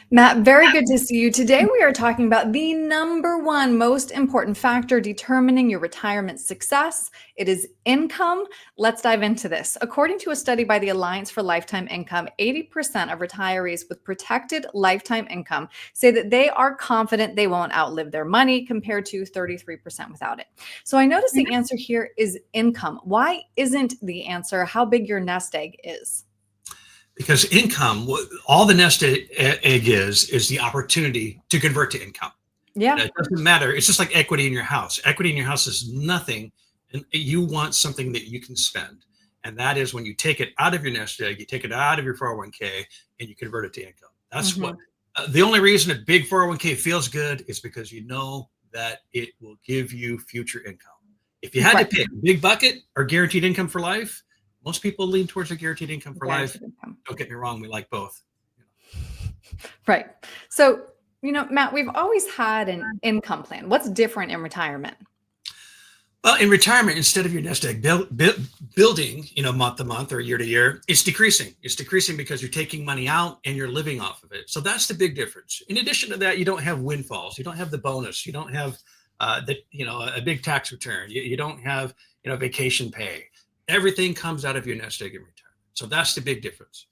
Matt, very good to see you. Today, we are talking about the number one most important factor determining your retirement success. It is income. Let's dive into this. According to a study by the Alliance for Lifetime Income, 80% of retirees with protected lifetime income say that they are confident they won't outlive their money, compared to 33% without it. So I notice the answer here is income. Why isn't the answer how big your nest egg is? Because income, all the nest egg is the opportunity to convert to income. Yeah. It doesn't matter. It's just like equity in your house. Equity in your house is nothing, and you want something that you can spend. And that is when you take it out of your nest egg, you take it out of your 401k, and you convert it to income. That's what. The only reason a big 401k feels good is because you know that it will give you future income. If you had to pick big bucket or guaranteed income for life, most people lean towards a guaranteed income for life. Don't get me wrong, we like both. Right. So, Matt, we've always had an income plan. What's different in retirement? Well, in retirement, instead of your nest egg building, month to month or year to year, it's decreasing. It's decreasing because you're taking money out and you're living off of it. So that's the big difference. In addition to that, you don't have windfalls. You don't have the bonus. You don't have a big tax return. You don't have, vacation pay. Everything comes out of your nest egg in retirement. So that's the big difference.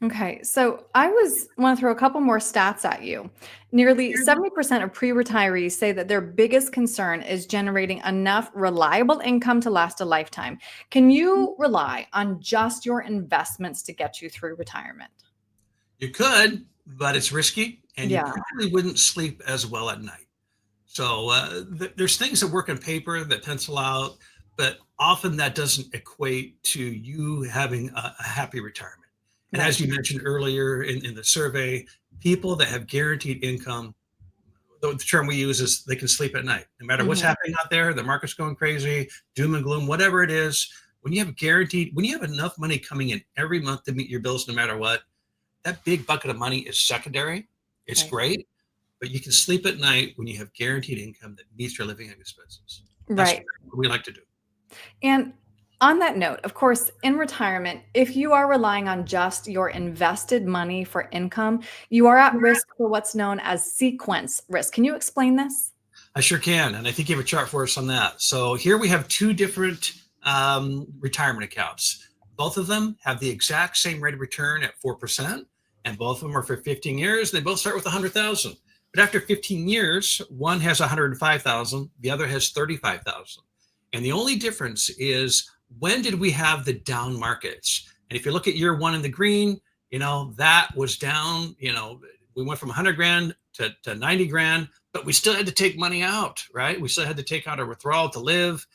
Okay, so I want to throw a couple more stats at you. Nearly 70% of pre-retirees say that their biggest concern is generating enough reliable income to last a lifetime. Can you rely on just your investments to get you through retirement? You could, but it's risky, and you probably wouldn't sleep as well at night. So there's things that work on paper that pencil out, but often that doesn't equate to you having a happy retirement. And as you mentioned earlier in the survey, people that have guaranteed income, the term we use is they can sleep at night. No matter what's happening out there, the market's going crazy, doom and gloom, whatever it is, when you have enough money coming in every month to meet your bills no matter what, that big bucket of money is secondary. It's great, but you can sleep at night when you have guaranteed income that meets your living expenses. That's what we like to do. And on that note, of course, in retirement, if you are relying on just your invested money for income, you are at risk for what's known as sequence risk. Can you explain this? I sure can. And I think you have a chart for us on that. So here we have two different retirement accounts. Both of them have the exact same rate of return at 4%, and both of them are for 15 years. They both start with 100,000. But after 15 years, one has 105,000, the other has 35,000. And the only difference is, when did we have the down markets? And if you look at year one in the green, that was down, we went from 100 grand to 90 grand, but we still had to take money out, right? We still had to take out a withdrawal to live.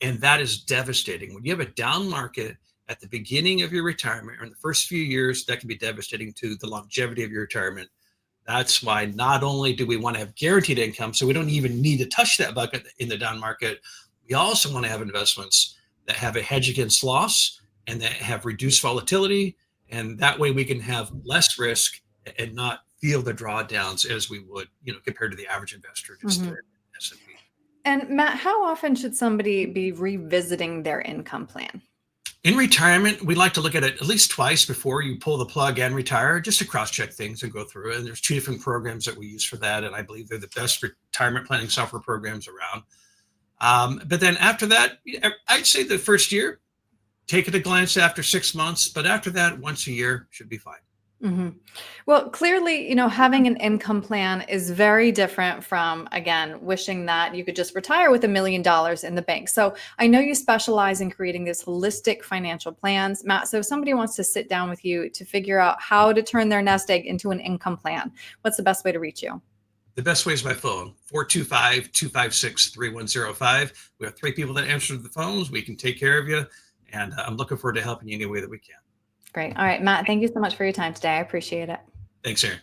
And that is devastating. When you have a down market at the beginning of your retirement or in the first few years, that can be devastating to the longevity of your retirement. That's why not only do we want to have guaranteed income, so we don't even need to touch that bucket in the down market, we also want to have investments that have a hedge against loss and that have reduced volatility. And that way we can have less risk and not feel the drawdowns as we would, compared to the average investor just in S&P. And Matt, how often should somebody be revisiting their income plan? In retirement, we like to look at it at least twice before you pull the plug and retire, just to cross-check things and go through it. And there's two different programs that we use for that. And I believe they're the best retirement planning software programs around. But then after that, I'd say the first year, take it a glance after 6 months, but after that, once a year should be fine. Well, clearly, having an income plan is very different from, again, wishing that you could just retire with $1 million in the bank. So I know you specialize in creating these holistic financial plans, Matt. So if somebody wants to sit down with you to figure out how to turn their nest egg into an income plan, what's the best way to reach you? The best way is by phone, 425-256-3105. We have 3 people that answer the phones. We can take care of you. And I'm looking forward to helping you any way that we can. Great. All right, Matt, thank you so much for your time today. I appreciate it. Thanks, Aaron.